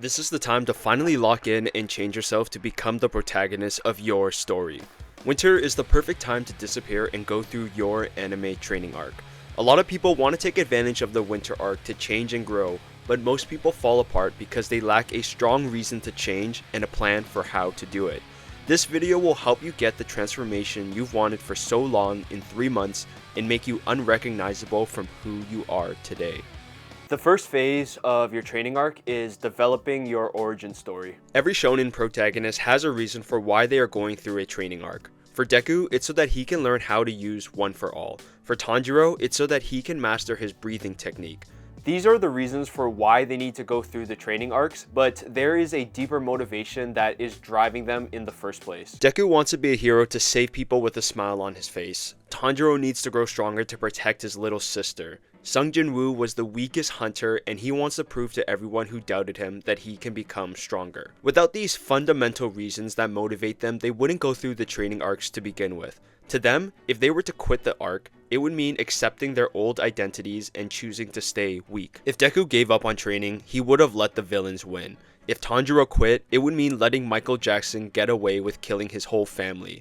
This is the time to finally lock in and change yourself to become the protagonist of your story. Winter is the perfect time to disappear and go through your anime training arc. A lot of people want to take advantage of the winter arc to change and grow, but most people fall apart because they lack a strong reason to change and a plan for how to do it. This video will help you get the transformation you've wanted for so long in 3 months and make you unrecognizable from who you are today. The first phase of your training arc is developing your origin story. Every shonen protagonist has a reason for why they are going through a training arc. For Deku, it's so that he can learn how to use One for All. For Tanjiro, it's so that he can master his breathing technique. These are the reasons for why they need to go through the training arcs, but there is a deeper motivation that is driving them in the first place. Deku wants to be a hero to save people with a smile on his face. Tanjiro needs to grow stronger to protect his little sister. Sung Jin-woo was the weakest hunter, and he wants to prove to everyone who doubted him that he can become stronger. Without these fundamental reasons that motivate them, they wouldn't go through the training arcs to begin with. To them, if they were to quit the arc, it would mean accepting their old identities and choosing to stay weak. If Deku gave up on training, he would have let the villains win. If Tanjiro quit, it would mean letting Michael Jackson get away with killing his whole family.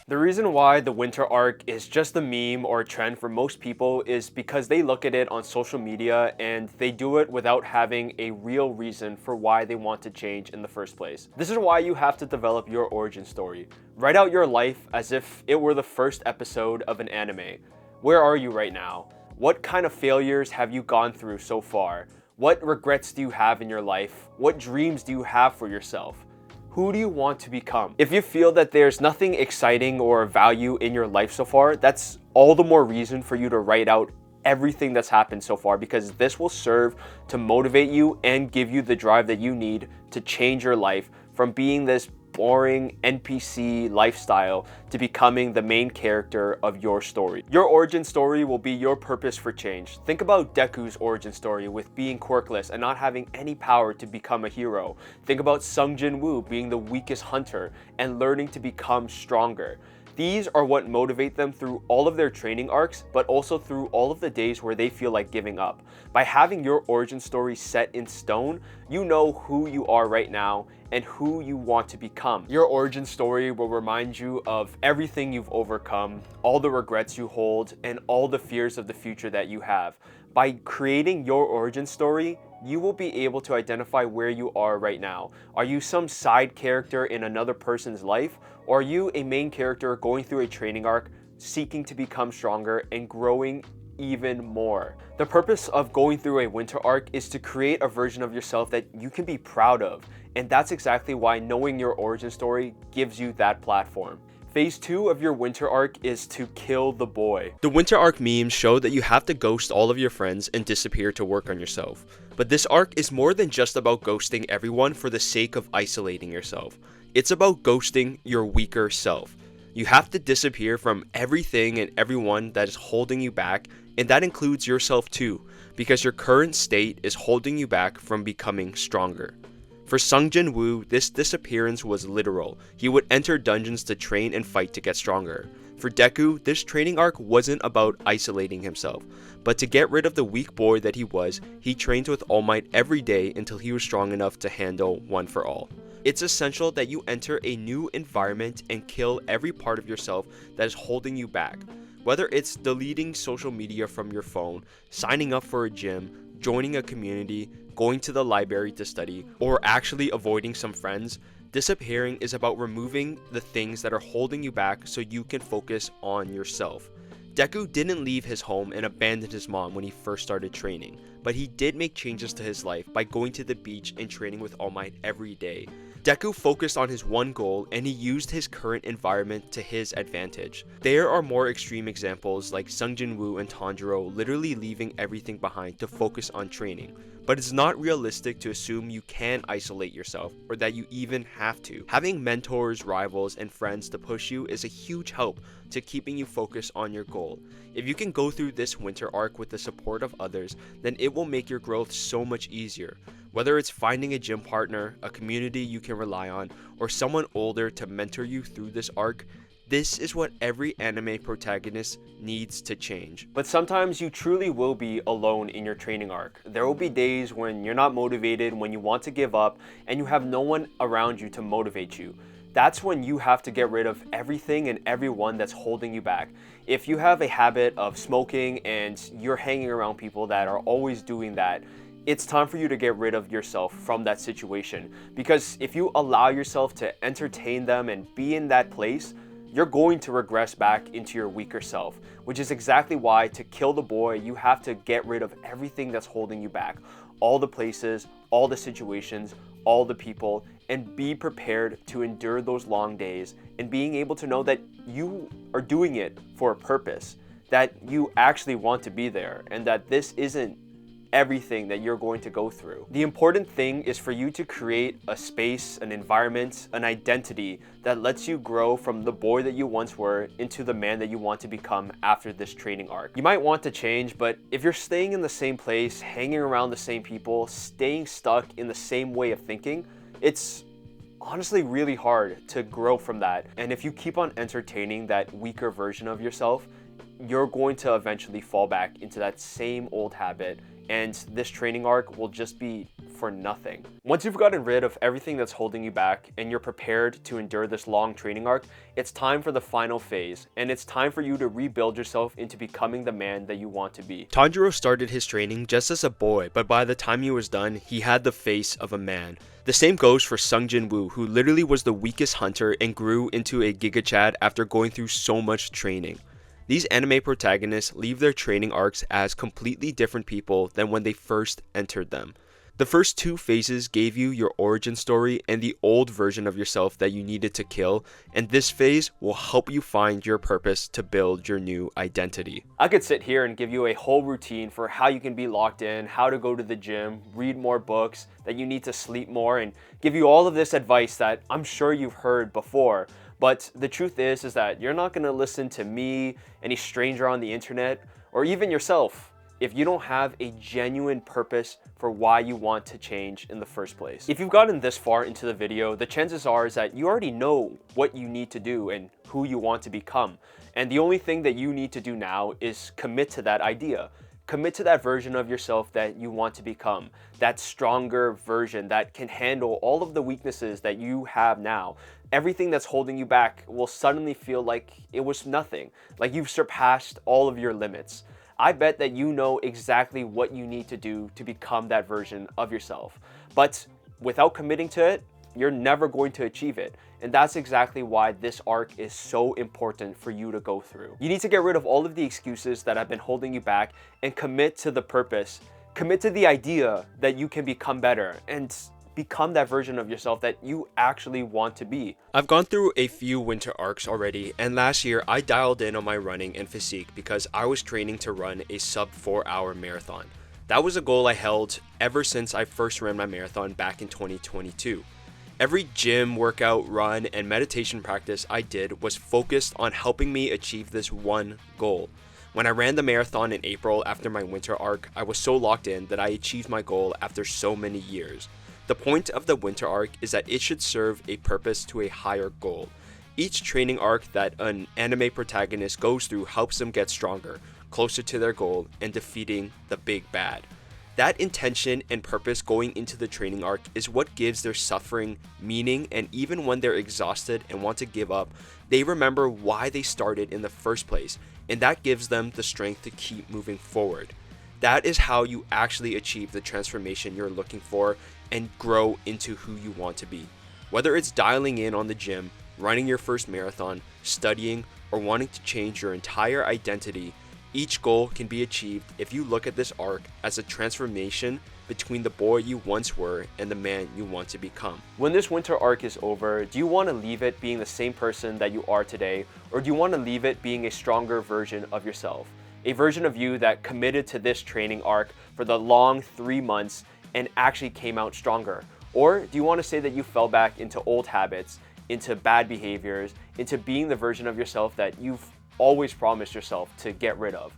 The reason why the winter arc is just a meme or a trend for most people is because they look at it on social media and they do it without having a real reason for why they want to change in the first place. This is why you have to develop your origin story. Write out your life as if it were the first episode of an anime. Where are you right now? What kind of failures have you gone through so far? What regrets do you have in your life? What dreams do you have for yourself? Who do you want to become? If you feel that there's nothing exciting or value in your life so far, that's all the more reason for you to write out everything that's happened so far, because this will serve to motivate you and give you the drive that you need to change your life from being this boring NPC lifestyle to becoming the main character of your story. Your origin story will be your purpose for change. Think about Deku's origin story with being quirkless and not having any power to become a hero. Think about Sung Jin-woo being the weakest hunter and learning to become stronger. These are what motivate them through all of their training arcs, but also through all of the days where they feel like giving up. By having your origin story set in stone, you know who you are right now and who you want to become. Your origin story will remind you of everything you've overcome, all the regrets you hold, and all the fears of the future that you have. By creating your origin story, you will be able to identify where you are right now. Are you some side character in another person's life? Or are you a main character going through a training arc, seeking to become stronger and growing even more? The purpose of going through a winter arc is to create a version of yourself that you can be proud of. And that's exactly why knowing your origin story gives you that platform. Phase 2 of your winter arc is to kill the boy. The winter arc memes show that you have to ghost all of your friends and disappear to work on yourself. But this arc is more than just about ghosting everyone for the sake of isolating yourself. It's about ghosting your weaker self. You have to disappear from everything and everyone that is holding you back, and that includes yourself too, because your current state is holding you back from becoming stronger. For Sung Jin-woo, this disappearance was literal. He would enter dungeons to train and fight to get stronger. For Deku, this training arc wasn't about isolating himself, but to get rid of the weak boy that he was, he trained with All Might every day until he was strong enough to handle One for All. It's essential that you enter a new environment and kill every part of yourself that is holding you back. Whether it's deleting social media from your phone, signing up for a gym, joining a community, going to the library to study, or actually avoiding some friends, disappearing is about removing the things that are holding you back so you can focus on yourself. Deku didn't leave his home and abandon his mom when he first started training, but he did make changes to his life by going to the beach and training with All Might every day. Deku focused on his one goal, and he used his current environment to his advantage. There are more extreme examples like Sung Jin-woo and Tanjiro literally leaving everything behind to focus on training. But it's not realistic to assume you can isolate yourself or that you even have to. Having mentors, rivals, and friends to push you is a huge help to keeping you focused on your goal. If you can go through this winter arc with the support of others, then it will make your growth so much easier. Whether it's finding a gym partner, a community you can rely on, or someone older to mentor you through this arc, This is what every anime protagonist needs to change. But sometimes you truly will be alone in your training arc. There will be days when you're not motivated, when you want to give up, and you have no one around you to motivate you. That's when you have to get rid of everything and everyone that's holding you back. If you have a habit of smoking and you're hanging around people that are always doing that, it's time for you to get rid of yourself from that situation. Because if you allow yourself to entertain them and be in that place, you're going to regress back into your weaker self, which is exactly why to kill the boy, you have to get rid of everything that's holding you back. All the places, all the situations, all the people, and be prepared to endure those long days and being able to know that you are doing it for a purpose, that you actually want to be there, and that this isn't everything that you're going to go through. The important thing is for you to create a space, an environment, an identity that lets you grow from the boy that you once were into the man that you want to become after this training arc. You might want to change, but if you're staying in the same place, hanging around the same people, staying stuck in the same way of thinking, it's honestly really hard to grow from that. And if you keep on entertaining that weaker version of yourself, you're going to eventually fall back into that same old habit, and this training arc will just be for nothing. Once you've gotten rid of everything that's holding you back and you're prepared to endure this long training arc, it's time for the final phase, and it's time for you to rebuild yourself into becoming the man that you want to be. Tanjiro started his training just as a boy, but by the time he was done, he had the face of a man. The same goes for Sung Jin Woo, who literally was the weakest hunter and grew into a Giga Chad after going through so much training. These anime protagonists leave their training arcs as completely different people than when they first entered them. The first two phases gave you your origin story and the old version of yourself that you needed to kill, and this phase will help you find your purpose to build your new identity. I could sit here and give you a whole routine for how you can be locked in, how to go to the gym, read more books, that you need to sleep more, and give you all of this advice that I'm sure you've heard before. But the truth is that you're not going to listen to me, any stranger on the internet, or even yourself if you don't have a genuine purpose for why you want to change in the first place. If you've gotten this far into the video, the chances are is that you already know what you need to do and who you want to become. And the only thing that you need to do now is commit to that idea. Commit to that version of yourself that you want to become, that stronger version that can handle all of the weaknesses that you have now. Everything that's holding you back will suddenly feel like it was nothing, like you've surpassed all of your limits. I bet that you know exactly what you need to do to become that version of yourself. But without committing to it, you're never going to achieve it. And that's exactly why this arc is so important for you to go through. You need to get rid of all of the excuses that have been holding you back and commit to the purpose. Commit to the idea that you can become better and become that version of yourself that you actually want to be. I've gone through a few winter arcs already, and last year I dialed in on my running and physique because I was training to run a sub 4-hour marathon. That was a goal I held ever since I first ran my marathon back in 2022. Every gym, workout, run, and meditation practice I did was focused on helping me achieve this one goal. When I ran the marathon in April after my winter arc, I was so locked in that I achieved my goal after so many years. The point of the winter arc is that it should serve a purpose to a higher goal. Each training arc that an anime protagonist goes through helps them get stronger, closer to their goal, and defeating the big bad. That intention and purpose going into the training arc is what gives their suffering meaning, and even when they're exhausted and want to give up, they remember why they started in the first place, and that gives them the strength to keep moving forward. That is how you actually achieve the transformation you're looking for and grow into who you want to be. Whether it's dialing in on the gym, running your first marathon, studying, or wanting to change your entire identity, each goal can be achieved if you look at this arc as a transformation between the boy you once were and the man you want to become. When this winter arc is over, do you want to leave it being the same person that you are today, or do you want to leave it being a stronger version of yourself? A version of you that committed to this training arc for the long 3 months and actually came out stronger? Or do you want to say that you fell back into old habits, into bad behaviors, into being the version of yourself that you've always promised yourself to get rid of?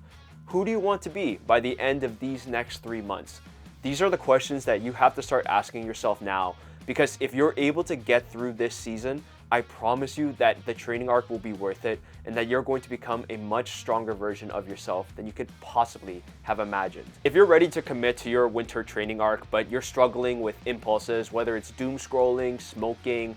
Who do you want to be by the end of these next 3 months? These are the questions that you have to start asking yourself now, because if you're able to get through this season, I promise you that the training arc will be worth it and that you're going to become a much stronger version of yourself than you could possibly have imagined. If you're ready to commit to your winter training arc, but you're struggling with impulses, whether it's doom scrolling, smoking,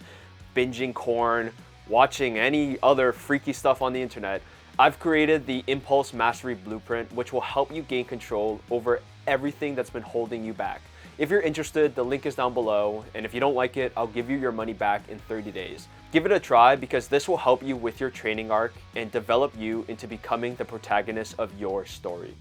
binging corn, watching any other freaky stuff on the internet, I've created the Impulse Mastery Blueprint, which will help you gain control over everything that's been holding you back. If you're interested, the link is down below, and if you don't like it, I'll give you your money back in 30 days. Give it a try because this will help you with your training arc and develop you into becoming the protagonist of your story.